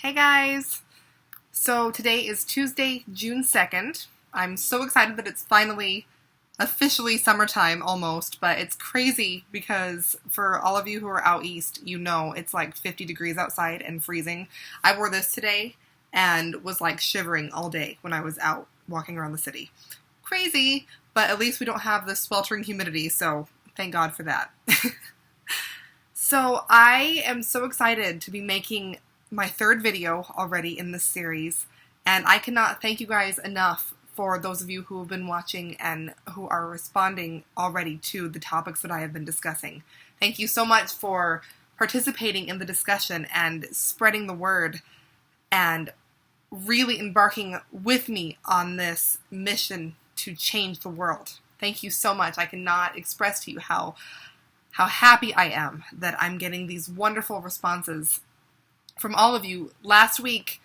Hey guys! So today is Tuesday, June 2nd. I'm so excited that it's finally officially summertime almost, but it's crazy because for all of you who are out east, you know it's like 50 degrees outside and freezing. I wore this today and was like shivering all day when I was out walking around the city. Crazy, but at least we don't have the sweltering humidity, so thank God for that. So I am so excited to be making my third video already in this series, and I cannot thank you guys enough for those of you who have been watching and who are responding already to the topics that I have been discussing. Thank you so much for participating in the discussion and spreading the word and really embarking with me on this mission to change the world. Thank you so much. I cannot express to you how happy I am that I'm getting these wonderful responses from all of you. Last week,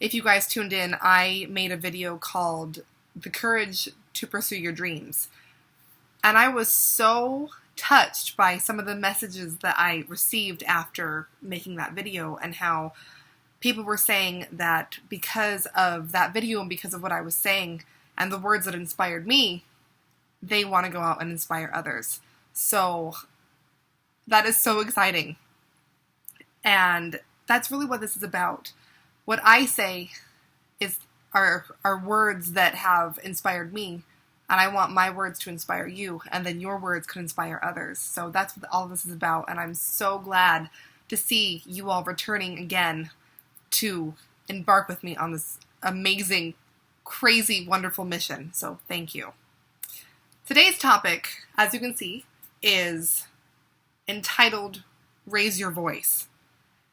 if you guys tuned in, I made a video called The Courage to Pursue Your Dreams. And I was so touched by some of the messages that I received after making that video, and how people were saying that because of that video and because of what I was saying and the words that inspired me, they want to go out and inspire others. So that is so exciting. And that's really what this is about. What I say are words that have inspired me, and I want my words to inspire you, and then your words could inspire others. So that's what all of this is about, and I'm so glad to see you all returning again to embark with me on this amazing, crazy, wonderful mission. So thank you. Today's topic, as you can see, is entitled Raise Your Voice.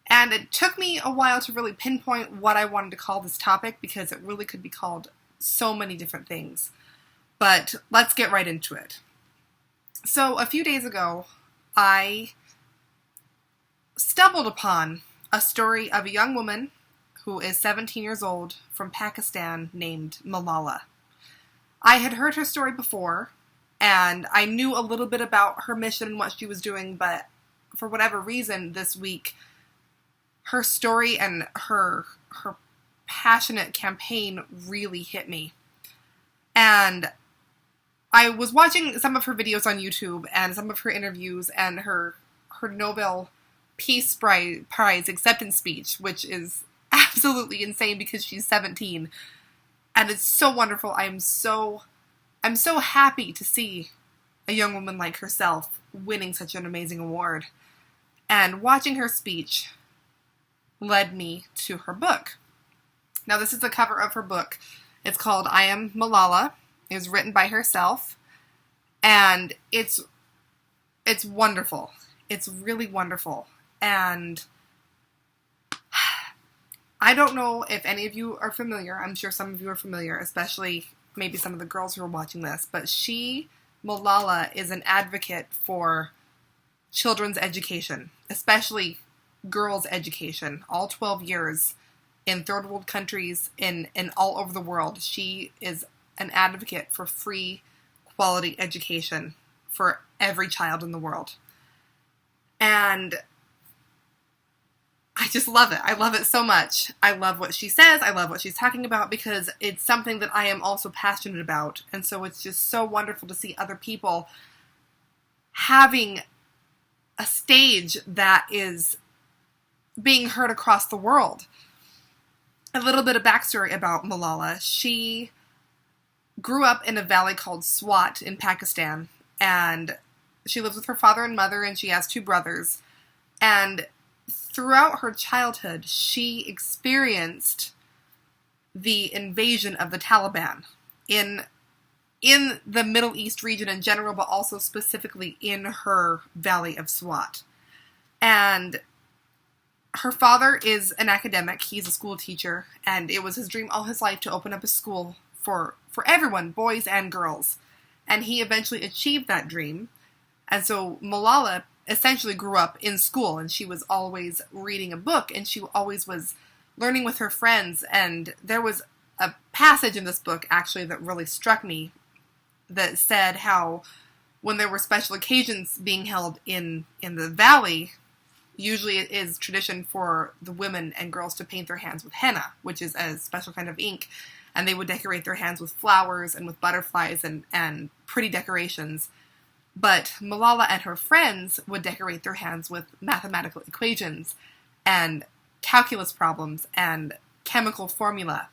And it took me a while to really pinpoint what I wanted to call this topic, because it really could be called so many different things. But let's get right into it. So a few days ago, I stumbled upon a story of a young woman who is 17 years old from Pakistan named Malala. I had heard her story before, and I knew a little bit about her mission and what she was doing, but for whatever reason this week, her story and her passionate campaign really hit me. And I was watching some of her videos on YouTube and some of her interviews and her Nobel Peace Prize acceptance speech, which is absolutely insane because she's 17. And it's so wonderful. I'm so happy to see a young woman like herself winning such an amazing award. And watching her speech led me to her book. Now, this is the cover of her book. It's called I Am Malala. It was written by herself, and it's wonderful. It's really wonderful. And I don't know if any of you are familiar. I'm sure some of you are familiar, especially maybe some of the girls who are watching this, but Malala, is an advocate for children's education, especially girls' education, all 12 years in third world countries, in all over the world. She is an advocate for free, quality education for every child in the world. And I just love it. I love it so much. I love what she says. I love what she's talking about, because it's something that I am also passionate about. And so it's just so wonderful to see other people having a stage that is being heard across the world. A little bit of backstory about Malala. She grew up in a valley called Swat in Pakistan, and she lives with her father and mother, and she has two brothers. And throughout her childhood, she experienced the invasion of the Taliban in the Middle East region in general, but also specifically in her valley of Swat. And her father is an academic. He's a school teacher, and it was his dream all his life to open up a school for everyone, boys and girls. And he eventually achieved that dream. And so Malala essentially grew up in school, and she was always reading a book, and she always was learning with her friends. And there was a passage in this book, actually, that really struck me, that said how when there were special occasions being held in the valley, usually it is tradition for the women and girls to paint their hands with henna, which is a special kind of ink, and they would decorate their hands with flowers and with butterflies and pretty decorations. But Malala and her friends would decorate their hands with mathematical equations and calculus problems and chemical formula,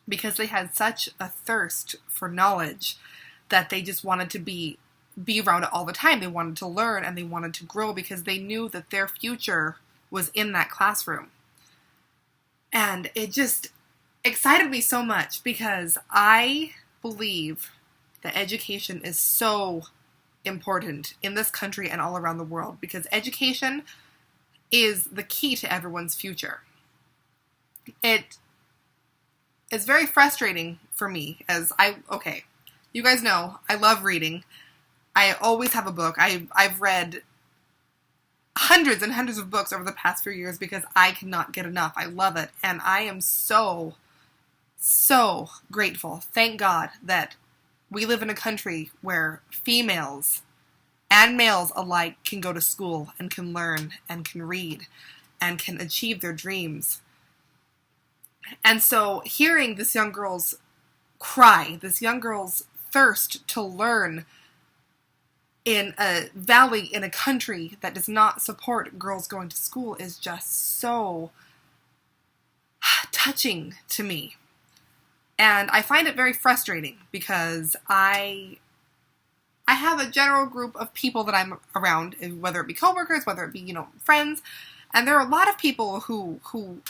because they had such a thirst for knowledge that they just wanted to be around it all the time. They wanted to learn and they wanted to grow because they knew that their future was in that classroom. And it just excited me so much because I believe that education is so important in this country and all around the world, because education is the key to everyone's future. It is very frustrating for me as you guys know, I love reading. I always have a book. I've read hundreds and hundreds of books over the past few years because I cannot get enough. I love it. And I am so, so grateful. Thank God that we live in a country where females and males alike can go to school and can learn and can read and can achieve their dreams. And so hearing this young girl's cry, this young girl's thirst to learn in a valley, in a country that does not support girls going to school, is just so touching to me. And I find it very frustrating because I have a general group of people that I'm around, whether it be coworkers, whether it be, friends, and there are a lot of people who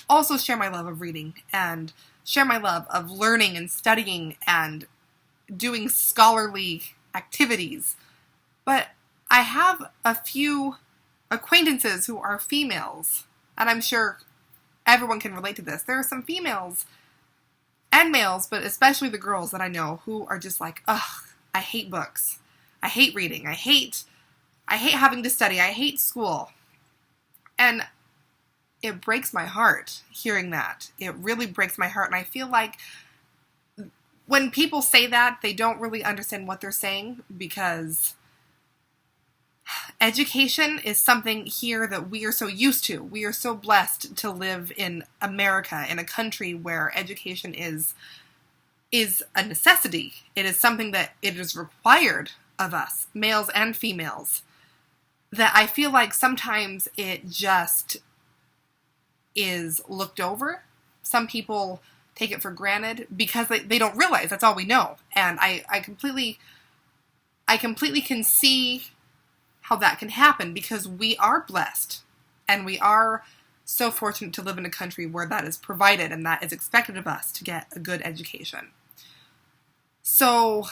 also share my love of reading and share my love of learning and studying and doing scholarly activities. But I have a few acquaintances who are females, and I'm sure everyone can relate to this. There are some females and males, but especially the girls that I know, who are just like, ugh, I hate books. I hate reading. I hate having to study. I hate school. And it breaks my heart hearing that. It really breaks my heart. And I feel like when people say that, they don't really understand what they're saying, because education is something here that we are so used to. We are so blessed to live in America, in a country where education is a necessity. It is something that it is required of us, males and females, that I feel like sometimes it just is looked over. Some people take it for granted because they don't realize that's all we know. And I completely can see how that can happen, because we are blessed and we are so fortunate to live in a country where that is provided and that is expected of us, to get a good education. So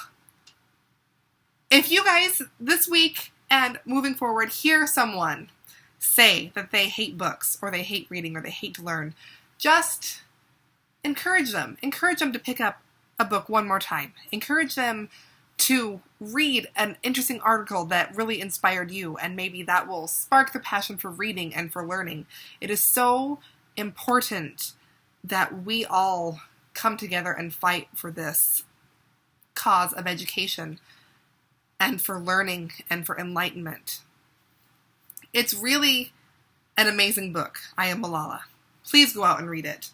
if you guys this week and moving forward hear someone say that they hate books or they hate reading or they hate to learn, just encourage them. Encourage them to pick up a book one more time. Encourage them to read an interesting article that really inspired you, and maybe that will spark the passion for reading and for learning. It is so important that we all come together and fight for this cause of education and for learning and for enlightenment. It's really an amazing book, I Am Malala. Please go out and read it.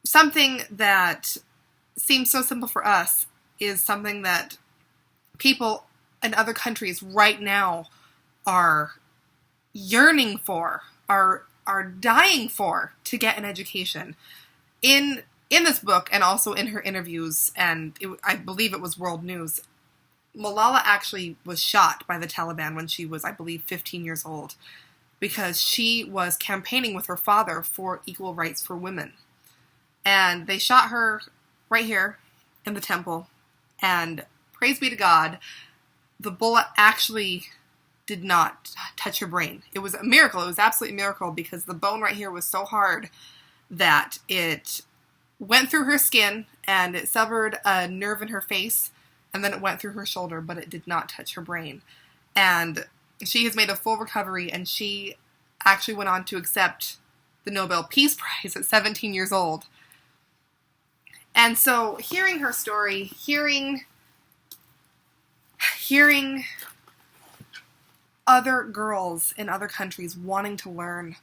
Something that seems so simple for us is something that people in other countries right now are yearning for, are dying for, to get an education. In this book, and also in her interviews, and I believe it was World News, Malala actually was shot by the Taliban when she was, I believe, 15 years old, because she was campaigning with her father for equal rights for women. And they shot her right here in the temple, and praise be to God, the bullet actually did not touch her brain. It was a miracle. It was absolutely a miracle, because the bone right here was so hard that it went through her skin and it severed a nerve in her face, and then it went through her shoulder, but it did not touch her brain. And she has made a full recovery, and she actually went on to accept the Nobel Peace Prize at 17 years old. And so hearing her story, hearing other girls in other countries wanting to learn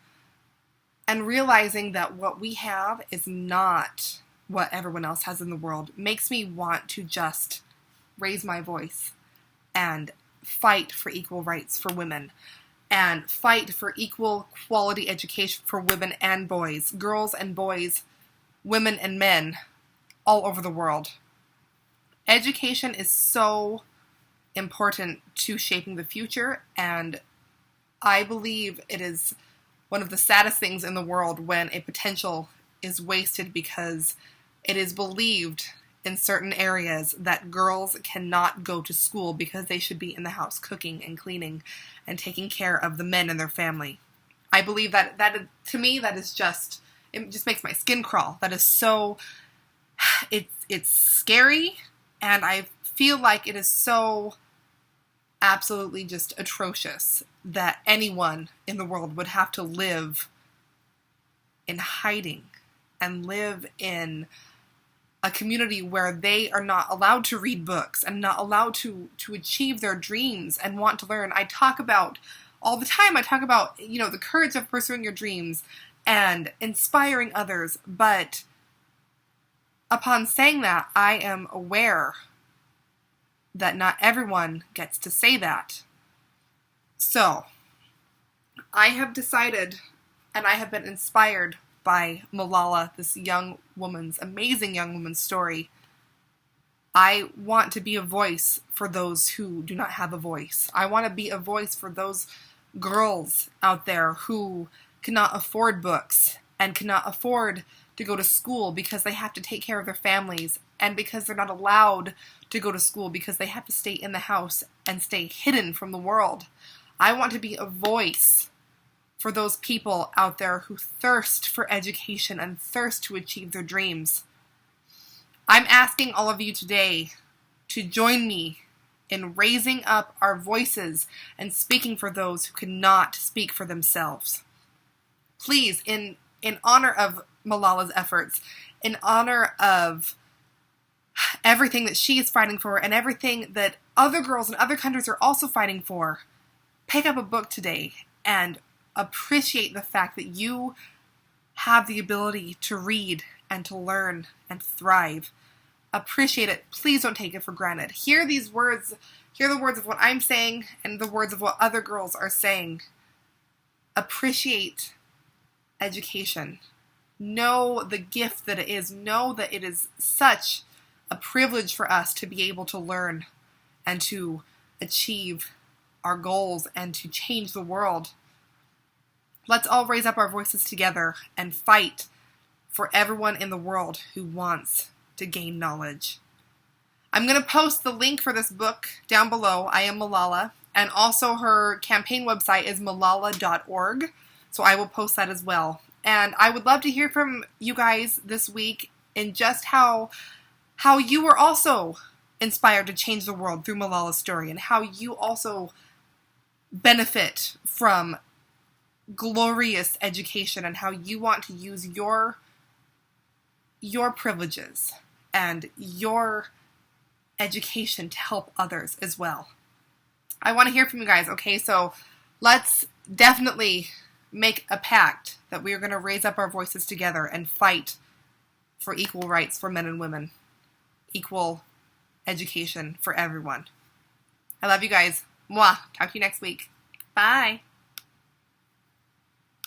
and realizing that what we have is not what everyone else has in the world makes me want to just raise my voice and fight for equal rights for women and fight for equal quality education for women and boys, girls and boys, women and men all over the world. Education is so important to shaping the future, and I believe it is one of the saddest things in the world when a potential is wasted because it is believed in certain areas that girls cannot go to school because they should be in the house cooking and cleaning and taking care of the men in their family. I believe that to me, that is just, it just makes my skin crawl. That is so, it's scary, and I feel like it is so absolutely just atrocious that anyone in the world would have to live in hiding and live in a community where they are not allowed to read books and not allowed to achieve their dreams and want to learn. I talk about all the time, the courage of pursuing your dreams and inspiring others, but upon saying that, I am aware that not everyone gets to say that. So, I have decided, and I have been inspired by Malala, this amazing young woman's story. I want to be a voice for those who do not have a voice. I want to be a voice for those girls out there who cannot afford books and cannot afford to go to school because they have to take care of their families and because they're not allowed to go to school because they have to stay in the house and stay hidden from the world. I want to be a voice for those people out there who thirst for education and thirst to achieve their dreams. I'm asking all of you today to join me in raising up our voices and speaking for those who cannot speak for themselves. Please, in honor of Malala's efforts, in honor of everything that she is fighting for and everything that other girls in other countries are also fighting for, pick up a book today and appreciate the fact that you have the ability to read and to learn and thrive. Appreciate it. Please don't take it for granted. Hear these words. Hear the words of what I'm saying and the words of what other girls are saying. Appreciate education. Know the gift that it is. Know that it is such a privilege for us to be able to learn and to achieve our goals and to change the world. Let's all raise up our voices together and fight for everyone in the world who wants to gain knowledge. I'm going to post the link for this book down below, I Am Malala, and also her campaign website is malala.org, so I will post that as well. And I would love to hear from you guys this week in just how you were also inspired to change the world through Malala's story and how you also benefit from glorious education and how you want to use your privileges and your education to help others as well. I want to hear from you guys, okay? So let's definitely make a pact that we are going to raise up our voices together and fight for equal rights for men and women, equal education for everyone. I love you guys. Mwah. Talk to you next week. Bye.